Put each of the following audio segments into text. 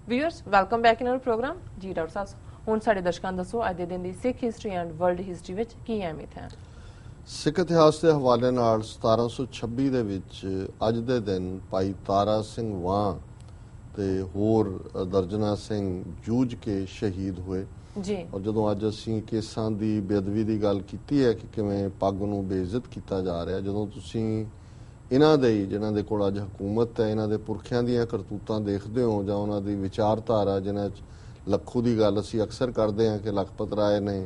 Viewers welcome back in our programme जी doctor साहब हुण साडे दर्शकां नूं दसो अज दे दिन दी Sikh history and world history विच की अहमियत है। सिख इतिहास के हवाले नाल 1726 ਦੇ ਵਿੱਚ ਅੱਜ ਦੇ ਦਿਨ ਭਾਈ ਤਾਰਾ ਸਿੰਘ ਵਾਂ ਤੇ ਹੋਰ ਦਰਜਨਾ ਸਿੰਘ ਜੂਝ ਕੇ ਸ਼ਹੀਦ ਹੋਏ ਜੀ। ਔਰ ਜਦੋਂ ਅੱਜ ਅਸੀਂ ਕੇਸਾਂ ਦੀ ਬੇਅਦਬੀ ਦੀ ਗੱਲ ਕੀਤੀ ਹੈ ਕਿ ਕਿਵੇਂ ਪੱਗ ਨੂੰ ਬੇਇੱਜ਼ਤ ਕੀਤਾ ਜਾ ਰਿਹਾ, ਜਦੋਂ ਤੁਸੀਂ ਇਹਨਾਂ ਦੇ ਜਿਨ੍ਹਾਂ ਦੇ ਕੋਲ ਅੱਜ ਹਕੂਮਤ ਹੈ ਇਹਨਾਂ ਦੇ ਪੁਰਖਿਆਂ ਦੀਆਂ ਕਰਤੂਤਾਂ ਦੇਖਦੇ ਹੋ ਜਾਂ ਉਹਨਾਂ ਦੀ ਵਿਚਾਰਧਾਰਾ, ਜਿਨ੍ਹਾਂ 'ਚ ਲੱਖੂ ਦੀ ਗੱਲ ਅਸੀਂ ਅਕਸਰ ਕਰਦੇ ਹਾਂ ਕਿ ਲਖਪਤ ਰਾਏ ਨੇ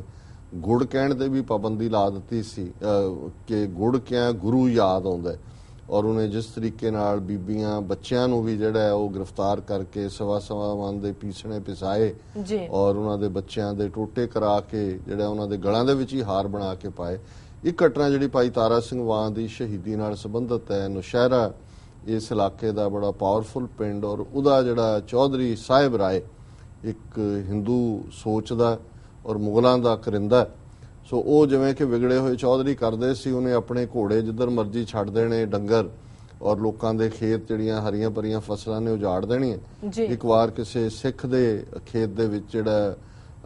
ਗੁੜ ਕਹਿਣ ਤੇ ਵੀ ਪਾਬੰਦੀ ਲਾ ਦਿੱਤੀ ਸੀ ਕਿ ਗੁੜ ਕਿਆ ਗੁਰੂ ਯਾਦ ਆਉਂਦਾ, ਔਰ ਉਹਨੇ ਜਿਸ ਤਰੀਕੇ ਨਾਲ ਬੀਬੀਆਂ ਬੱਚਿਆਂ ਨੂੰ ਵੀ ਜਿਹੜਾ ਹੈ ਉਹ ਗ੍ਰਿਫਤਾਰ ਕਰਕੇ ਸਵਾ ਮਨ ਦੇ ਪੀਸਣੇ ਪਿਸਾਏ ਔਰ ਉਹਨਾਂ ਦੇ ਬੱਚਿਆਂ ਦੇ ਟੋਟੇ ਕਰਾ ਕੇ ਜਿਹੜਾ ਉਹਨਾਂ ਦੇ ਗਲਾਂ ਦੇ ਵਿੱਚ ਹੀ ਹਾਰ ਬਣਾ ਕੇ ਪਾਏ। ਇੱਕ ਘਟਨਾ ਜਿਹੜੀ ਭਾਈ ਤਾਰਾ ਸਿੰਘ ਵਾਂ ਦੀ ਸ਼ਹੀਦੀ ਨਾਲ ਸੰਬੰਧਿਤ ਹੈ। ਨੌਸ਼ਹਿਰਾ ਇਸ ਇਲਾਕੇ ਦਾ ਬੜਾ ਪਾਵਰਫੁਲ ਪਿੰਡ, ਔਰ ਉਹਦਾ ਜਿਹੜਾ ਚੌਧਰੀ ਸਾਹਿਬ ਰਾਏ ਇੱਕ ਹਿੰਦੂ ਸੋਚ ਦਾ ਔਰ ਮੁਗਲਾਂ ਦਾ ਕਰਿੰਦਾ, ਸੋ ਉਹ ਜਿਵੇਂ ਕਿ ਵਿਗੜੇ ਹੋਏ ਚੌਧਰੀ ਕਰਦੇ ਸੀ, ਉਹਨੇ ਆਪਣੇ ਘੋੜੇ ਜਿੱਧਰ ਮਰਜ਼ੀ ਛੱਡ ਦੇਣੇ, ਡੰਗਰ ਔਰ ਲੋਕਾਂ ਦੇ ਖੇਤ ਜਿਹੜੀਆਂ ਹਰੀਆਂ ਭਰੀਆਂ ਫਸਲਾਂ ਨੇ ਉਜਾੜ ਦੇਣੀਆਂ। ਇੱਕ ਵਾਰ ਕਿਸੇ ਸਿੱਖ ਦੇ ਖੇਤ ਦੇ ਵਿੱਚ ਜਿਹੜਾ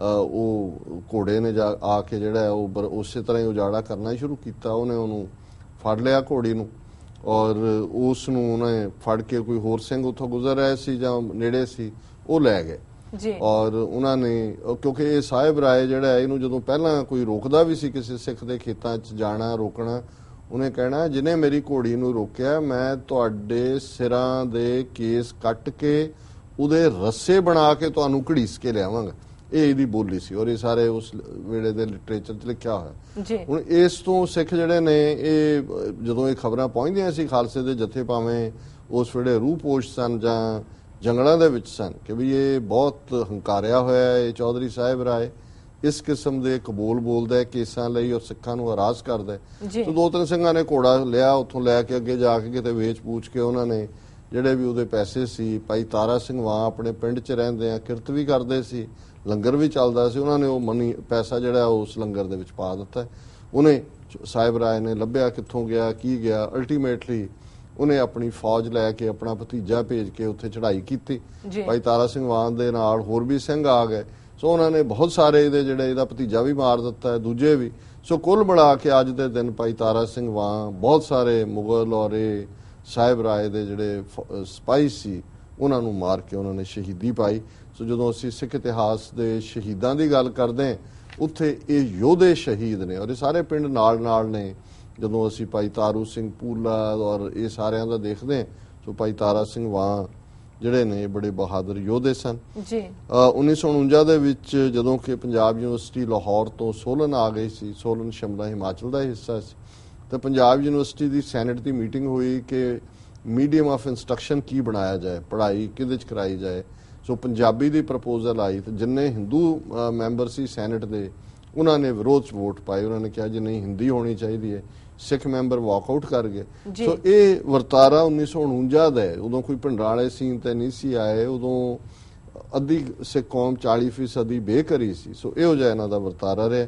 ਉਹ ਘੋੜੇ ਨੇ ਆ ਕੇ ਜਿਹੜਾ ਉਹ ਉਸੇ ਤਰ੍ਹਾਂ ਹੀ ਉਜਾੜਾ ਕਰਨਾ ਸ਼ੁਰੂ ਕੀਤਾ। ਉਹਨੇ ਉਹਨੂੰ ਫੜ ਲਿਆ ਘੋੜੀ ਨੂੰ, ਔਰ ਉਸ ਨੂੰ ਉਹਨੇ ਫੜ ਕੇ ਕੋਈ ਹੋਰ ਸਿੰਘ ਉੱਥੋਂ ਗੁਜ਼ਰ ਰਹੇ ਸੀ ਜਾਂ ਨੇੜੇ ਸੀ ਉਹ ਲੈ ਗਏ ਔਰ ਉਹਨਾਂ ਨੇ, ਕਿਉਂਕਿ ਇਹ ਸਾਹਿਬ ਰਾਏ ਜਿਹੜਾ ਇਹਨੂੰ ਜਦੋਂ ਪਹਿਲਾਂ ਕੋਈ ਰੋਕਦਾ ਵੀ ਸੀ ਕਿਸੇ ਸਿੱਖ ਦੇ ਖੇਤਾਂ 'ਚ ਜਾਣਾ ਰੋਕਣਾ, ਉਹਨੇ ਕਹਿਣਾ ਜਿਹਨੇ ਮੇਰੀ ਘੋੜੀ ਨੂੰ ਰੋਕਿਆ ਮੈਂ ਤੁਹਾਡੇ ਸਿਰਾਂ ਦੇ ਕੇਸ ਕੱਟ ਕੇ ਉਹਦੇ ਰੱਸੇ ਬਣਾ ਕੇ ਤੁਹਾਨੂੰ ਘੜੀਸ ਕੇ ਲਿਆਵਾਂਗਾ। ਇਹ ਇਹਦੀ ਬੋਲੀ ਸੀ ਔਰ ਇਹ ਸਾਰੇ ਉਸ ਵੇਲੇ ਦੇ ਲਿਟਰੇਚਰ 'ਚ ਲਿਖਿਆ ਹੋਇਆ। ਹੁਣ ਇਸ ਤੋਂ ਸਿੱਖ ਜਿਹੜੇ ਨੇ ਇਹ ਜਦੋਂ ਇਹ ਖਬਰਾਂ ਪਹੁੰਚਦੀਆਂ ਸੀ, ਖਾਲਸੇ ਦੇ ਜਥੇ ਭਾਵੇਂ ਉਸ ਵੇਲੇ ਰੂਪੋਸ਼ ਸਨ ਜਾਂ ਜੰਗਲਾਂ ਦੇ ਵਿੱਚ ਸਨ ਕਿ ਵੀ ਇਹ ਬਹੁਤ ਹੰਕਾਰਿਆ ਹੋਇਆ ਇਹ ਚੌਧਰੀ ਸਾਹਿਬ ਰਾਏ, ਇਸ ਕਿਸਮ ਦੇ ਕਬੂਲ ਬੋਲਦਾ ਹੈ ਕੇਸਾਂ ਲਈ ਔਰ ਸਿੱਖਾਂ ਨੂੰ ਹਰਾਸ ਕਰਦਾ। ਸੋ ਦੋ ਤਿੰਨ ਸਿੰਘਾਂ ਨੇ ਘੋੜਾ ਲਿਆ, ਉੱਥੋਂ ਲੈ ਕੇ ਅੱਗੇ ਜਾ ਕੇ ਕਿਤੇ ਵੇਚ ਪੂਛ ਕੇ ਉਹਨਾਂ ਨੇ ਜਿਹੜੇ ਵੀ ਉਹਦੇ ਪੈਸੇ ਸੀ, ਭਾਈ ਤਾਰਾ ਸਿੰਘ ਵਾਂ ਆਪਣੇ ਪਿੰਡ 'ਚ ਰਹਿੰਦੇ ਆ, ਕਿਰਤ ਵੀ ਕਰਦੇ ਸੀ, ਲੰਗਰ ਵੀ ਚੱਲਦਾ ਸੀ, ਉਹਨਾਂ ਨੇ ਉਹ ਮਨੀ ਪੈਸਾ ਜਿਹੜਾ ਉਸ ਲੰਗਰ ਦੇ ਵਿੱਚ ਪਾ ਦਿੱਤਾ। ਉਹਨੇ ਸਾਹਿਬ ਰਾਏ ਨੇ ਲੱਭਿਆ ਕਿੱਥੋਂ ਗਿਆ ਕੀ ਗਿਆ, ਅਲਟੀਮੇਟਲੀ ਉਹਨੇ ਆਪਣੀ ਫੌਜ ਲੈ ਕੇ ਆਪਣਾ ਭਤੀਜਾ ਭੇਜ ਕੇ ਉੱਥੇ ਚੜ੍ਹਾਈ ਕੀਤੀ। ਭਾਈ ਤਾਰਾ ਸਿੰਘ ਵਾਂ ਦੇ ਨਾਲ ਹੋਰ ਵੀ ਸਿੰਘ ਆ ਗਏ, ਸੋ ਉਹਨਾਂ ਨੇ ਬਹੁਤ ਸਾਰੇ ਇਹਦਾ ਭਤੀਜਾ ਵੀ ਮਾਰ ਦਿੱਤਾ, ਦੂਜੇ ਵੀ। ਸੋ ਕੁੱਲ ਮਿਲਾ ਕੇ ਅੱਜ ਦੇ ਦਿਨ ਭਾਈ ਤਾਰਾ ਸਿੰਘ ਵਾਂ ਬਹੁਤ ਸਾਰੇ ਮੁਗਲ ਔਰ ਇਹ ਸਾਹਿਬ ਰਾਏ ਦੇ ਜਿਹੜੇ ਸਿਪਾਹੀ ਸੀ ਉਹਨਾਂ ਨੂੰ ਮਾਰ ਕੇ ਉਹਨਾਂ ਨੇ ਸ਼ਹੀਦੀ ਪਾਈ। ਸੋ ਜਦੋਂ ਅਸੀਂ ਸਿੱਖ ਇਤਿਹਾਸ ਦੇ ਸ਼ਹੀਦਾਂ ਦੀ ਗੱਲ ਕਰਦੇ ਹਾਂ ਉੱਥੇ ਇਹ ਯੋਧੇ ਸ਼ਹੀਦ ਨੇ ਔਰ ਇਹ ਸਾਰੇ ਪਿੰਡ ਨਾਲ ਨੇ। ਜਦੋਂ ਅਸੀਂ ਭਾਈ ਤਾਰੂ ਸਿੰਘ ਪੂਲਾ ਔਰ ਇਹ ਸਾਰਿਆਂ ਦਾ ਦੇਖਦੇ ਹਾਂ, ਸੋ ਭਾਈ ਤਾਰਾ ਸਿੰਘ ਵਾਂ ਜਿਹੜੇ ਨੇ ਬੜੇ ਬਹਾਦਰ ਯੋਧੇ ਸਨ। 1949 ਦੇ ਵਿੱਚ ਜਦੋਂ ਕਿ ਪੰਜਾਬ ਯੂਨੀਵਰਸਿਟੀ ਲਾਹੌਰ ਤੋਂ ਸੋਲਨ ਆ ਗਈ ਸੀ, ਸੋਲਨ ਸ਼ਿਮਲਾ ਹਿਮਾਚਲ ਦਾ ਹਿੱਸਾ ਸੀ, ਤੇ ਪੰਜਾਬ ਯੂਨੀਵਰਸਿਟੀ ਦੀ ਸੈਨੇਟ ਦੀ ਮੀਟਿੰਗ ਹੋਈ ਕਿ ਮੀਡੀਅਮ ਆਫ ਇੰਸਟਰਕਸ਼ਨ ਕੀ ਬਣਾਇਆ ਜਾਏ, ਪੜ੍ਹਾਈ ਕਿਹਦੇ 'ਚ ਕਰਾਈ ਜਾਏ। ਸੋ ਪੰਜਾਬੀ ਦੀ ਪ੍ਰਪੋਜ਼ਲ ਆਈ ਤੇ ਜਿੰਨੇ ਹਿੰਦੂ ਮੈਂਬਰ ਸੀ ਸੈਨੇਟ ਦੇ ਉਹਨਾਂ ਨੇ ਵਿਰੋਧ 'ਚ ਵੋਟ ਪਾਏ। ਉਹਨਾਂ ਨੇ ਕਿਹਾ ਜੀ ਨਹੀਂ ਹਿੰਦੀ ਹੋਣੀ ਚਾਹੀਦੀ ਹੈ। ਸਿੱਖ ਮੈਂਬਰ ਵਾਕਆਊਟ ਕਰ ਗਏ। ਸੋ ਇਹ ਵਰਤਾਰਾ 1949 ਦਾ ਹੈ। ਉਦੋਂ ਕੋਈ ਭਿੰਡਰਾਂ ਵਾਲੇ ਸੀਨ ਤੇ ਨਹੀਂ ਸੀ ਆਏ, ਉਦੋਂ ਅੱਧੀ ਸਿੱਖ ਕੌਮ 40% ਬੇਘਰੀ ਸੀ। ਸੋ ਇਹੋ ਜਿਹਾ ਇਹਨਾਂ ਦਾ ਵਰਤਾਰਾ ਰਿਹਾ।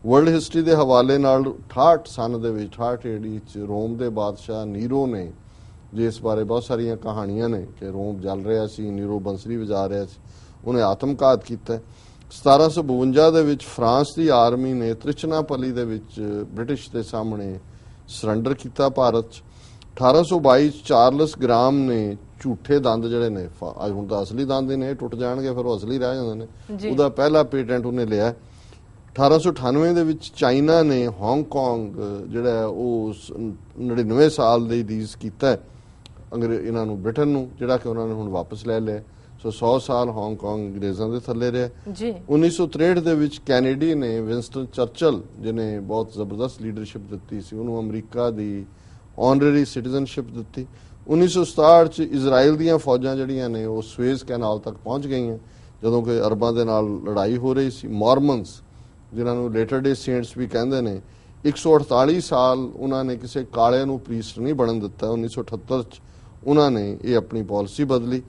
ਵਰਲਡ ਹਿਸਟਰੀ ਦੇ ਹਵਾਲੇ ਨਾਲ 68 ਸਨ ਦੇ ਵਿੱਚ 68 ਏਡੀ 'ਚ ਰੋਮ ਦੇ ਬਾਦਸ਼ਾਹ ਨੀਰੋ ਨੇ, ਜਿਸ ਬਾਰੇ ਬਹੁਤ ਸਾਰੀਆਂ ਕਹਾਣੀਆਂ ਨੇ ਕਿ ਰੋਮ ਜਲ ਰਿਹਾ ਸੀ, ਨੀਰੋ ਬੰਸਰੀ ਵਜਾ ਰਿਹਾ ਸੀ, ਉਹਨੇ ਆਤਮਘਾਤ ਕੀਤਾ। 1752 ਦੇ ਵਿੱਚ ਫਰਾਂਸ ਦੀ ਆਰਮੀ ਨੇ ਤ੍ਰਿਚਨਾਪਲੀ ਦੇ ਵਿੱਚ ਬ੍ਰਿਟਿਸ਼ ਦੇ ਸਾਹਮਣੇ ਸਰੈਂਡਰ ਕੀਤਾ ਭਾਰਤ 'ਚ। 1822 ਚਾਰਲਸ ਗ੍ਰਾਮ ਨੇ ਝੂਠੇ ਦੰਦ ਜਿਹੜੇ ਨੇ, ਹੁਣ ਤਾਂ ਅਸਲੀ ਦੰਦ ਨੇ ਟੁੱਟ ਜਾਣਗੇ ਫਿਰ ਉਹ ਅਸਲੀ ਰਹਿ ਜਾਂਦੇ ਨੇ, ਉਹਦਾ ਪਹਿਲਾ ਪੇਟੈਂਟ ਉਹਨੇ ਲਿਆ। 1898 ਦੇ ਵਿੱਚ ਚਾਈਨਾ ਨੇ ਹਾਂਗਕਾਂਗ ਜਿਹੜਾ ਉਹ 99 ਸਾਲ ਲਈ ਲੀਜ਼ ਕੀਤਾ ਇਹਨਾਂ ਨੂੰ ਬ੍ਰਿਟਨ ਨੂੰ, ਜਿਹੜਾ ਕਿ ਉਹਨਾਂ ਨੇ ਹੁਣ ਵਾਪਸ ਲੈ ਲਿਆ। ਸੋ 100 ਸਾਲ ਹਾਂਗਕਾਂਗ ਅੰਗਰੇਜ਼ਾਂ ਦੇ ਥੱਲੇ ਰਿਹਾ। 1963 ਦੇ ਵਿੱਚ ਕੈਨੇਡੀ ਨੇ ਵਿੰਸਟਨ ਚਰਚਲ ਜਿਹਨੇ ਬਹੁਤ ਜ਼ਬਰਦਸਤ ਲੀਡਰਸ਼ਿਪ ਦਿੱਤੀ ਸੀ, ਉਹਨੂੰ ਅਮਰੀਕਾ ਦੀ ਆਨਰਰੀ ਸਿਟੀਜ਼ਨਸ਼ਿਪ ਦਿੱਤੀ। 1967 ਚ ਇਜ਼ਰਾਈਲ ਦੀਆਂ ਫੌਜਾਂ ਜਿਹੜੀਆਂ ਨੇ ਉਹ ਸਵੇਜ਼ ਕੈਨਾਲ ਤੱਕ ਪਹੁੰਚ ਗਈਆਂ ਜਦੋਂ ਕਿ ਅਰਬਾਂ ਦੇ ਨਾਲ ਲੜਾਈ ਹੋ ਰਹੀ ਸੀ। ਮਾਰਮਨਸ ਜਿਨ੍ਹਾਂ ਨੂੰ ਲੇਟਰ ਡੇ ਸੇਂਟਸ ਵੀ ਕਹਿੰਦੇ ਨੇ, 148 ਸਾਲ ਉਹਨਾਂ ਨੇ ਕਿਸੇ ਕਾਲੇ ਨੂੰ ਪ੍ਰੀਸਟ ਨਹੀਂ ਬਣਨ ਦਿੱਤਾ। 1978 ਚ ਉਹਨਾਂ ਨੇ ਇਹ ਆਪਣੀ ਪਾਲਿਸੀ ਬਦਲੀ।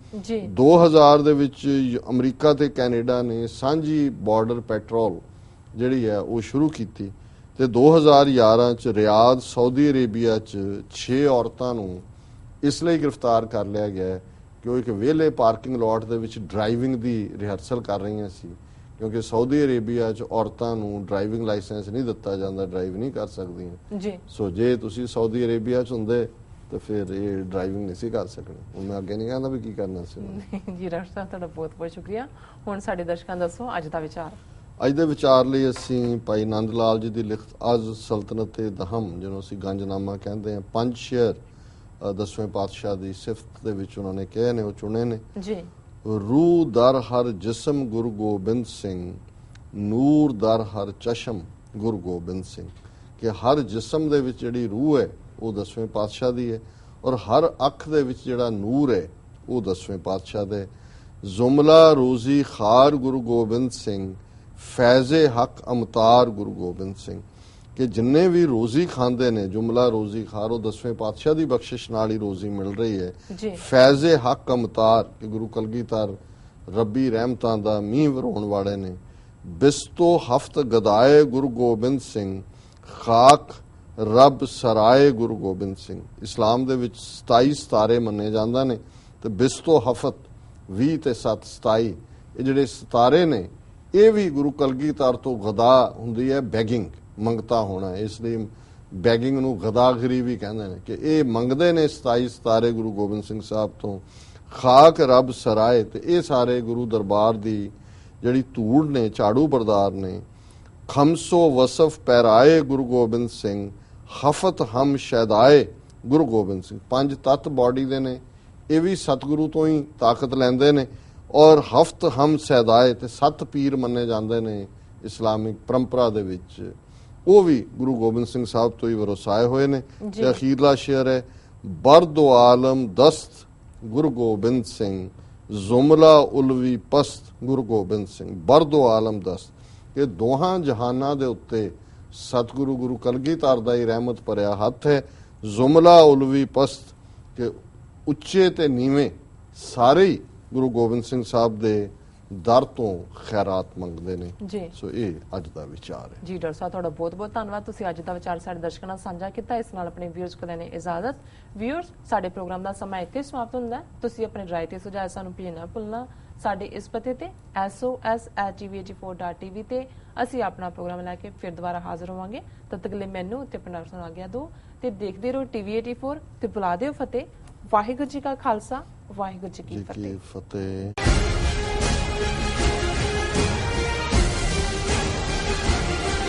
2000 ਦੇ ਵਿੱਚ ਅਮਰੀਕਾ ਤੇ ਕੈਨੇਡਾ ਨੇ ਸਾਂਝੀ ਬਾਰਡਰ ਪੈਟਰੋਲ ਜਿਹੜੀ ਹੈ ਉਹ ਸ਼ੁਰੂ ਕੀਤੀ ਤੇ 2011 ਚ ਰਿਆਦ ਸਾਊਦੀ ਅਰੇਬੀਆ ਚ 6 ਔਰਤਾਂ ਨੂੰ ਇਸ ਲਈ ਗ੍ਰਿਫਤਾਰ ਕਰ ਲਿਆ ਗਿਆ ਕਿ ਕਿ ਉਹ ਇੱਕ ਵਿਹਲੇ ਪਾਰਕਿੰਗ ਲੋਟ ਦੇ ਵਿੱਚ ਡਰਾਈਵਿੰਗ ਦੀ ਰਿਹਰਸਲ ਕਰ ਰਹੀਆਂ ਸੀ, ਕਿਉਂਕਿ ਸਾਊਦੀ ਅਰੇਬੀਆ 'ਚ ਔਰਤਾਂ ਨੂੰ ਡਰਾਈਵਿੰਗ ਲਾਇਸੈਂਸ ਨਹੀਂ ਦਿੱਤਾ ਜਾਂਦਾ, ਡਰਾਈਵ ਨਹੀਂ ਕਰ ਸਕਦੀਆਂ। ਜੀ ਸੋ ਜੇ ਤੁਸੀਂ ਸਾਊਦੀ ਅਰੇਬੀਆ 'ਚ ਹੁੰਦੇ ਤਾਂ ਫਿਰ ਇਹ ਡਰਾਈਵਿੰਗ ਨਹੀਂ ਸੀ ਕਰ ਸਕਣੀ। ਹੁਣ ਮੈਂ ਅੱਗੇ ਨਹੀਂ ਕਹਿੰਦਾ ਵੀ ਕੀ ਕਰਨਾ ਸੀ। ਜੀ ਡਾਕਟਰ ਸਾਹਿਬ ਤੁਹਾਡਾ ਬਹੁਤ ਬਹੁਤ ਸ਼ੁਕਰੀਆ। ਹੁਣ ਸਾਡੇ ਦਰਸ਼ਕਾਂ ਨੂੰ ਦੱਸੋ ਅੱਜ ਦਾ ਵਿਚਾਰ। ਅੱਜ ਦੇ ਵਿਚਾਰ ਲਈ ਅਸੀਂ ਭਾਈ ਨੰਦ ਲਾਲ ਜੀ ਦੀ ਲਿਖਤ ਅਜ਼ ਸਲਤਨਤ ਦਹਮ, ਜਿਹਨੂੰ ਅਸੀਂ ਗੰਜਨਾਮਾ ਕਹਿੰਦੇ ਹਾਂ, 5 ਸ਼ੇਅਰ 10ਵੇਂ ਪਾਤਸ਼ਾਹ ਦੀ ਸਿਫਤ ਦੇ ਵਿੱਚ ਉਹਨਾਂ ਨੇ ਕਹੇ ਨੇ, ਉਹ ਚੁਣੇ ਨੇ। ਜੀ रूह दर हर जिस्म गुरु गोबिंद सिंह, ਨੂਰ ਦਰ ਹਰ ਚਸ਼ਮ ਗੁਰੂ ਗੋਬਿੰਦ ਸਿੰਘ, ਕਿ ਹਰ ਜਿਸਮ ਦੇ ਵਿੱਚ ਜਿਹੜੀ ਰੂਹ ਹੈ ਉਹ 10ਵੇਂ ਪਾਤਸ਼ਾਹ ਦੀ ਹੈ, ਔਰ ਹਰ ਅੱਖ ਦੇ ਵਿੱਚ ਜਿਹੜਾ ਨੂਰ ਹੈ ਉਹ 10ਵੇਂ ਪਾਤਸ਼ਾਹ ਦੇ। ਜ਼ੁਮਲਾ ਰੋਜ਼ੀ ਖਾਰ ਗੁਰੂ ਗੋਬਿੰਦ ਸਿੰਘ, ਫੈਜ਼ੇ ਹੱਕ ਅਮਤਾਰ ਗੁਰੂ ਗੋਬਿੰਦ ਸਿੰਘ, ਕਿ ਜਿੰਨੇ ਵੀ ਰੋਜ਼ੀ ਖਾਂਦੇ ਨੇ, ਜੁਮਲਾ ਰੋਜ਼ੀ ਖਾਰ, ਉਹ 10ਵੇਂ ਪਾਤਸ਼ਾਹ ਦੀ ਬਖਸ਼ਿਸ਼ ਨਾਲ ਹੀ ਰੋਜ਼ੀ ਮਿਲ ਰਹੀ ਹੈ। ਜੀ ਫੈਜ਼ੇ ਹੱਕ ਅਮਤਾਰ, ਕਿ ਗੁਰੂ ਕਲਗੀਧਰ ਰੱਬੀ ਰਹਿਮਤਾਂ ਦਾ ਮੀਂਹ ਵਰਾਉਣ ਵਾਲੇ ਨੇ। ਬਿਸਤੋ ਹਫਤ ਗਦਾਏ ਗੁਰੂ ਗੋਬਿੰਦ ਸਿੰਘ, ਖਾਕ ਰੱਬ ਸਰਾਏ ਗੁਰੂ ਗੋਬਿੰਦ ਸਿੰਘ। ਇਸਲਾਮ ਦੇ ਵਿੱਚ 27 ਸਿਤਾਰੇ ਮੰਨੇ ਜਾਂਦੇ ਨੇ, ਤੇ ਬਿਸਤੋ ਹਫਤ 20 ਤੇ 7 27, ਇਹ ਜਿਹੜੇ ਸਿਤਾਰੇ ਨੇ ਇਹ ਵੀ ਗੁਰੂ ਕਲਗੀਧਰ ਤੋਂ ਗਦਾ ਹੁੰਦੀ ਹੈ, ਬੈਗਿੰਗ, ਮੰਗਤਾ ਹੋਣਾ। ਇਸ ਲਈ ਬੈਗਿੰਗ ਨੂੰ ਗਦਾਗਰੀ ਵੀ ਕਹਿੰਦੇ ਨੇ, ਕਿ ਇਹ ਮੰਗਦੇ ਨੇ 27 ਸਿਤਾਰੇ ਗੁਰੂ ਗੋਬਿੰਦ ਸਿੰਘ ਸਾਹਿਬ ਤੋਂ। ਖਾਕ ਰੱਬ ਸਰਾਏ, ਤੇ ਇਹ ਸਾਰੇ ਗੁਰੂ ਦਰਬਾਰ ਦੀ ਜਿਹੜੀ ਧੂੜ ਨੇ, ਝਾੜੂ ਬਰਦਾਰ ਨੇ। ਖਮਸੋ ਵਸਫ ਪੈਰਾਏ ਗੁਰੂ ਗੋਬਿੰਦ ਸਿੰਘ, ਹਫਤ ਹਮ ਸ਼ੈਦਾਏ ਗੁਰੂ ਗੋਬਿੰਦ ਸਿੰਘ। 5 ਤੱਤ ਬਾਡੀ ਦੇ ਨੇ, ਇਹ ਵੀ ਸਤਿਗੁਰੂ ਤੋਂ ਹੀ ਤਾਕਤ ਲੈਂਦੇ ਨੇ। ਔਰ ਹਫਤ ਹਮ ਸੈਦਾਏ, ਤੇ 7 ਪੀਰ ਮੰਨੇ ਜਾਂਦੇ ਨੇ ਇਸਲਾਮਿਕ ਪਰੰਪਰਾ ਦੇ ਵਿੱਚ, ਉਹ ਵੀ ਗੁਰੂ ਗੋਬਿੰਦ ਸਿੰਘ ਸਾਹਿਬ ਤੋਂ ਹੀ ਵਰਸਾਏ ਹੋਏ ਨੇ। ਤੇ ਅਖੀਰਲਾ ਸ਼ੇਅਰ ਹੈ, ਬਰਦੋ ਆਲਮ ਦਸਤ ਗੁਰੂ ਗੋਬਿੰਦ ਸਿੰਘ, ਜ਼ੁਮਲਾ ਉਲਵੀ ਪਸਤ ਗੁਰੂ ਗੋਬਿੰਦ ਸਿੰਘ। ਬਰਦੋ ਆਲਮ ਦਸਤ, ਕਿ ਦੋਹਾਂ ਜਹਾਨਾਂ ਦੇ ਉੱਤੇ ਸਤਿਗੁਰੂ ਗੁਰੂ ਕਲਗੀਧਰ ਦਾ ਹੀ ਰਹਿਮਤ ਭਰਿਆ ਹੱਥ ਹੈ। ਜ਼ੁਮਲਾ ਉਲਵੀ ਪਸਤ, ਕਿ ਉੱਚੇ ਤੇ ਨੀਵੇਂ ਸਾਰੇ ਹੀ ਗੁਰੂ ਗੋਬਿੰਦ ਸਿੰਘ ਸਾਹਿਬ ਦੇ ਦਰ ਤੋਂ ਖੈਰਾਤ ਮੰਗਦੇ ਨੇ। ਜੀ ਸੋ ਇਹ ਅੱਜ ਦਾ ਵਿਚਾਰ ਹੈ। ਜੀ ਡਾਕਟਰ ਸਾਹਿਬ ਤੁਹਾਡਾ ਬਹੁਤ ਬਹੁਤ ਧੰਨਵਾਦ, ਤੁਸੀਂ ਅੱਜ ਦਾ ਵਿਚਾਰ ਸਾਡੇ ਦਰਸ਼ਕਾਂ ਨਾਲ ਸਾਂਝਾ ਕੀਤਾ। ਇਸ ਨਾਲ ਆਪਣੇ ਵਿਊਅਰਸ ਕੋਲ ਲੈਣੇ ਇਜਾਜ਼ਤ। ਵਿਊਅਰਸ, ਸਾਡੇ ਪ੍ਰੋਗਰਾਮ ਦਾ ਸਮਾਂ ਇੱਥੇ ਸਮਾਪਤ ਹੁੰਦਾ ਹੈ। ਤੁਸੀਂ ਆਪਣੇ ਰਾਏ ਤੇ ਸੁਝਾਅ ਸਾਨੂੰ ਭੇਜਣਾ ਭੁੱਲਣਾ। ਸਾਡੇ ਇਸ ਪਤੇ ਤੇ sos@tv84.tv ਤੇ ਅਸੀਂ ਆਪਣਾ ਪ੍ਰੋਗਰਾਮ ਲੈ ਕੇ ਫਿਰ ਦੁਬਾਰਾ ਹਾਜ਼ਰ ਹੋਵਾਂਗੇ। ਤਦ ਤੱਕ ਲਈ ਮੈਨੂੰ ਤੇ ਪੰਡਾਰ ਨੂੰ ਆਗਿਆ ਦਿਓ ਤੇ ਦੇਖਦੇ ਰਹੋ TV84 ਤੇ ਬੁਲਾ ਦਿਓ ਫਤਿਹ। ਵਾਹਿਗੁਰੂ ਜੀ ਕਾ ਖਾਲਸਾ, ਵਾਹਿਗੁਰੂ ਜੀ ਕੀ ਫਤਿਹ।